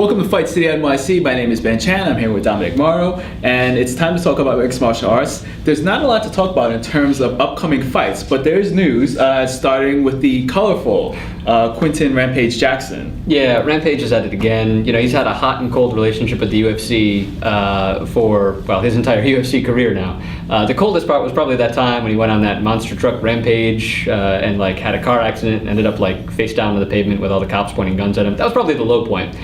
Welcome to Fight City NYC. My name is Benson. I'm here with Dominic, Mauro, and it's time to talk about mixed martial arts. There's not a lot to talk about in terms of upcoming fights, but there is news starting with the colorful Quinton Rampage Jackson. Yeah, Rampage is at it again. You know, he's had a hot and cold relationship with the UFC for, well, his entire UFC career now. The coldest part was probably that time when he went on that monster truck rampage and like had a car accident and ended up like face down on the pavement with all the cops pointing guns at him. That was probably the low point.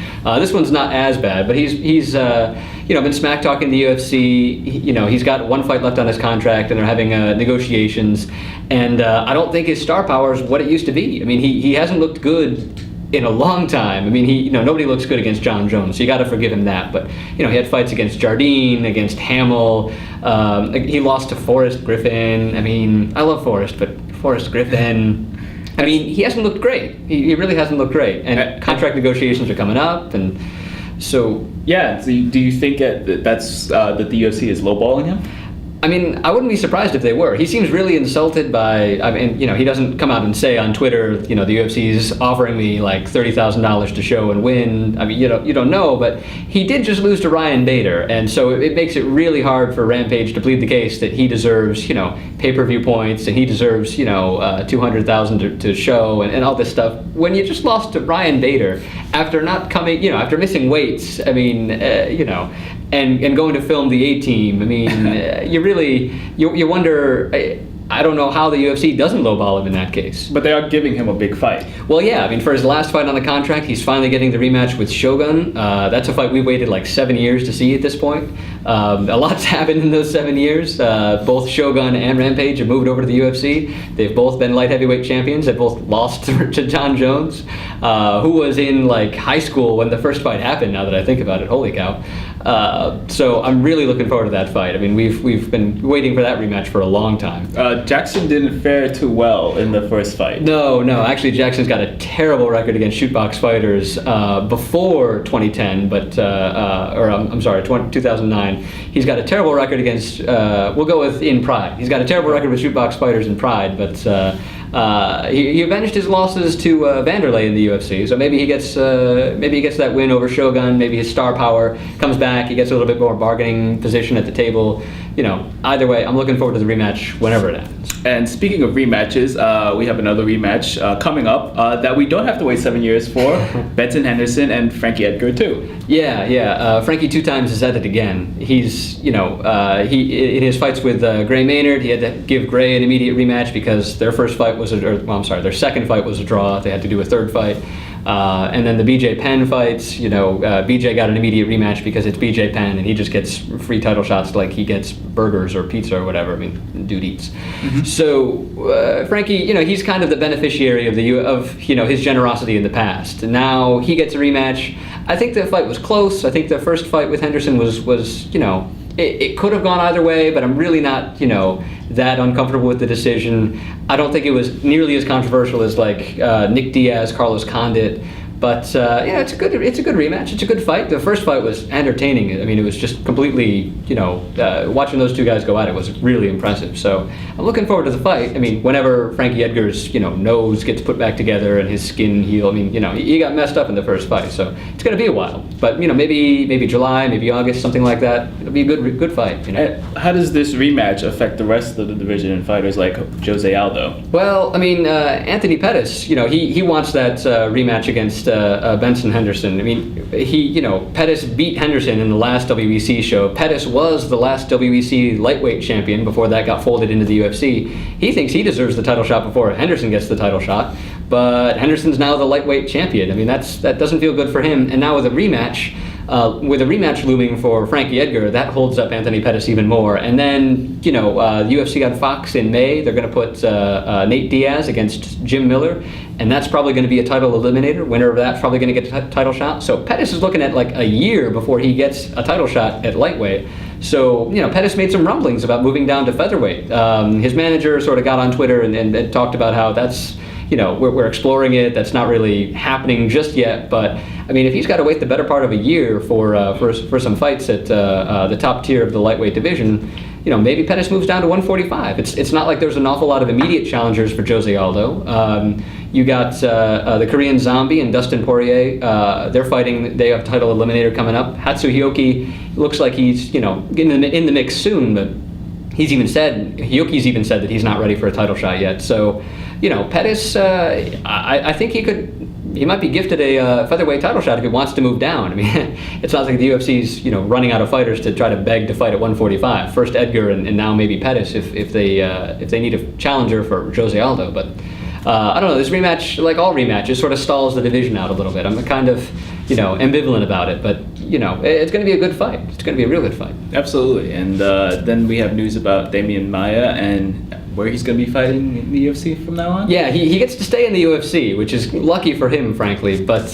This one's not as bad, but he's been smack talking the UFC. He's got one fight left on his contract, and they're having negotiations. And I don't think his star power is what it used to be. I mean, he hasn't looked good in a long time. I mean, nobody looks good against John Jones, so you got to forgive him that. But he had fights against Jardine, against Hamill. He lost to Forrest Griffin. I mean, I love Forrest, but Forrest Griffin. I mean, he hasn't looked great. He really hasn't looked great. And contract negotiations are coming up, and so... Yeah, so do you think that the UFC is lowballing him? I mean, I wouldn't be surprised if they were. He seems really insulted by, he doesn't come out and say on Twitter, the UFC's offering me like $30,000 to show and win. I mean, you don't know, but he did just lose to Ryan Bader. And so it makes it really hard for Rampage to plead the case that he deserves, pay-per-view points and he deserves, $200,000 to show and all this stuff. When you just lost to Ryan Bader after not coming, after missing weights, and going to film the A-Team, I mean, you wonder. I don't know how the UFC doesn't lowball him in that case. But they are giving him a big fight. Well, yeah. I mean, for his last fight on the contract, he's finally getting the rematch with Shogun. That's a fight we waited like 7 years to see at this point. A lot's happened in those 7 years. Both Shogun and Rampage have moved over to the UFC. They've both been light heavyweight champions. They've both lost to John Jones, who was in like high school when the first fight happened, now that I think about it. Holy cow. So I'm really looking forward to that fight. I mean, we've been waiting for that rematch for a long time. Jackson didn't fare too well in the first fight. No. Actually, Jackson's got a terrible record against shootbox fighters before 2010, but 2009. He's got a terrible record against. We'll go with in Pride. He's got a terrible record with shootbox fighters in Pride, but. He avenged his losses to Vanderlei in the UFC, so maybe he gets that win over Shogun. Maybe his star power comes back. He gets a little bit more bargaining position at the table. Either way, I'm looking forward to the rematch whenever it happens. And speaking of rematches, we have another rematch coming up that we don't have to wait 7 years for. Benson, Henderson, and Frankie Edgar too. Yeah. Frankie 2 times is at it again. He's, he in his fights with Gray Maynard, he had to give Gray an immediate rematch because their second fight was a draw. They had to do a third fight. And then the BJ Penn fights, BJ got an immediate rematch because it's BJ Penn and he just gets free title shots like he gets burgers or pizza or whatever. I mean, dude eats. Mm-hmm. So Frankie, he's kind of the beneficiary of his generosity in the past. And now he gets a rematch. I think the fight was close. I think the first fight with Henderson was it could have gone either way, but I'm really not, that uncomfortable with the decision. I don't think it was nearly as controversial as like Nick Diaz, Carlos Condit. But it's a good rematch. It's a good fight. The first fight was entertaining. I mean, it was just completely, watching those two guys go at it was really impressive. So I'm looking forward to the fight. I mean, whenever Frankie Edgar's, nose gets put back together and his skin heal. I mean, he got messed up in the first fight, so it's going to be a while. But maybe July, maybe August, something like that. It'll be a good fight. How does this rematch affect the rest of the division and fighters like Jose Aldo? Well, I mean, Anthony Pettis, he wants that rematch against Benson Henderson. I mean, Pettis beat Henderson in the last WEC show. Pettis was the last WEC lightweight champion before that got folded into the UFC. He thinks he deserves the title shot before Henderson gets the title shot, but Henderson's now the lightweight champion. I mean, that doesn't feel good for him. And now with a rematch looming for Frankie Edgar, that holds up Anthony Pettis even more. And then, UFC on Fox in May, they're going to put Nate Diaz against Jim Miller, and that's probably going to be a title eliminator. Winner of that's probably going to get a title shot. So Pettis is looking at like a year before he gets a title shot at lightweight. So, Pettis made some rumblings about moving down to featherweight. His manager sort of got on Twitter and talked about how that's, we're exploring it. That's not really happening just yet. But I mean, if he's got to wait the better part of a year for some fights at the top tier of the lightweight division, maybe Pettis moves down to 145. It's not like there's an awful lot of immediate challengers for Jose Aldo. You got the Korean Zombie and Dustin Poirier. They're fighting. They have title eliminator coming up. Hyoki looks like he's in the mix soon, but Hyoki's even said that he's not ready for a title shot yet. So, Pettis, I think he might be gifted a featherweight title shot if he wants to move down. I mean, it's not like the UFC's running out of fighters to try to beg to fight at 145. First Edgar and now maybe Pettis if they need a challenger for Jose Aldo. But I don't know. This rematch, like all rematches, sort of stalls the division out a little bit. I'm kind of ambivalent about it, but it's going to be a good fight. It's going to be a real good fight. Absolutely. And then we have news about Demian Maya and where he's going to be fighting in the UFC from now on? Yeah, he gets to stay in the UFC, which is lucky for him, frankly. But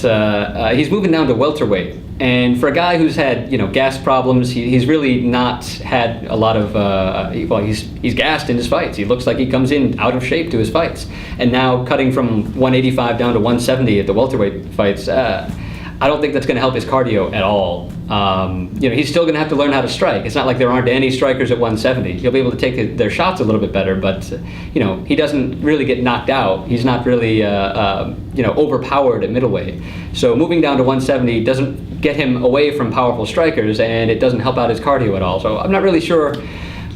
he's moving down to welterweight. And for a guy who's had gas problems, he's really not had a lot of. He's gassed in his fights. He looks like he comes in out of shape to his fights. And now cutting from 185 down to 170 at the welterweight fights. I don't think that's going to help his cardio at all. He's still going to have to learn how to strike. It's not like there aren't any strikers at 170. He'll be able to take their shots a little bit better, but he doesn't really get knocked out. He's not really overpowered at middleweight. So moving down to 170 doesn't get him away from powerful strikers, and it doesn't help out his cardio at all. So I'm not really sure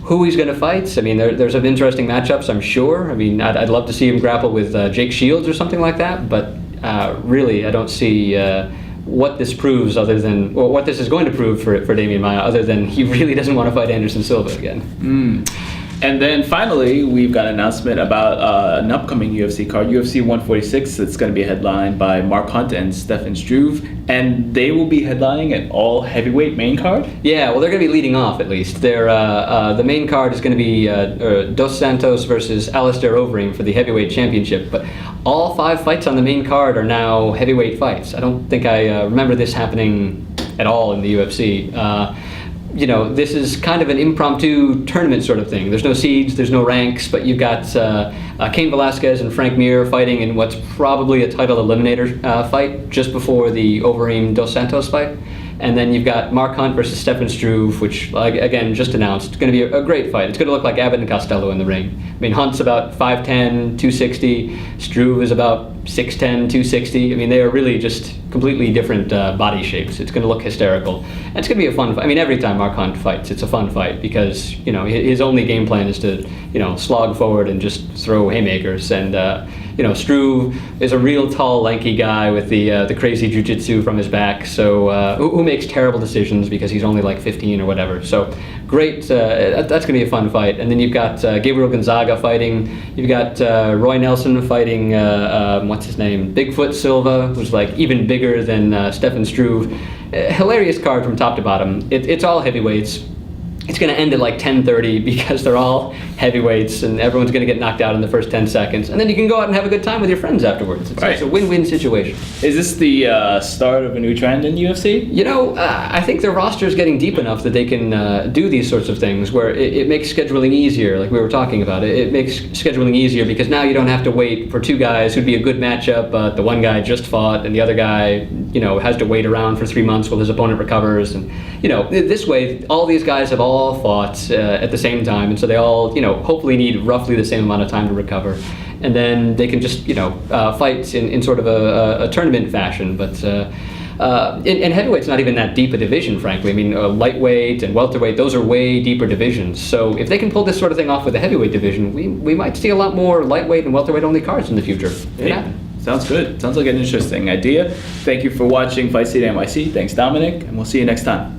who he's going to fight. I mean, there's some interesting matchups, I'm sure. I mean, I'd love to see him grapple with Jake Shields or something like that, but really, I don't see what this proves what this is going to prove for Demian Maya, other than he really doesn't want to fight Anderson Silva again. And then finally, we've got an announcement about an upcoming UFC card, UFC 146. It's going to be headlined by Mark Hunt and Stefan Struve, and they will be headlining an all-heavyweight main card? Yeah, well, they're going to be leading off, at least. The main card is going to be Dos Santos versus Alistair Overeem for the heavyweight championship, but all 5 fights on the main card are now heavyweight fights. I don't think I remember this happening at all in the UFC. This is kind of an impromptu tournament sort of thing. There's no seeds, there's no ranks, but you've got Cain Velasquez and Frank Mir fighting in what's probably a title eliminator fight just before the Overeem Dos Santos fight. And then you've got Mark Hunt versus Stefan Struve, which, again, just announced. It's going to be a great fight. It's going to look like Abbott and Costello in the ring. I mean, Hunt's about 5'10", 260. Struve is about 6'10", 260. I mean, they are really just completely different body shapes. It's going to look hysterical. And it's going to be a fun fight. I mean, every time Mark Hunt fights, it's a fun fight because, his only game plan is to, slog forward and just throw haymakers. And, Struve is a real tall, lanky guy with the crazy jiu-jitsu from his back, so who makes terrible decisions because he's only like 15 or whatever. So great, that's going to be a fun fight. And then you've got Gabriel Gonzaga fighting. You've got Roy Nelson fighting, what's his name? Bigfoot Silva, who's like even bigger than Stefan Struve. Hilarious card from top to bottom. It's all heavyweights. It's going to end at like 10:30 because they're all heavyweights and everyone's going to get knocked out in the first 10 seconds. And then you can go out and have a good time with your friends afterwards. It's a win-win situation. Is this the start of a new trend in UFC? I think their roster is getting deep enough that they can do these sorts of things where it makes scheduling easier, like we were talking about. It makes scheduling easier because now you don't have to wait for 2 guys who'd be a good matchup, but the one guy just fought and the other guy, has to wait around for 3 months while his opponent recovers. And, this way, all these guys have all fought at the same time, and so they all, hopefully need roughly the same amount of time to recover, and then they can just, fight in sort of a tournament fashion. But in heavyweight's not even that deep a division, frankly. I mean, lightweight and welterweight, those are way deeper divisions. So if they can pull this sort of thing off with the heavyweight division, we might see a lot more lightweight and welterweight only cards in the future. Sounds good. Sounds like an interesting idea. Thank you for watching FCNYC. Thanks, Dominic, and we'll see you next time.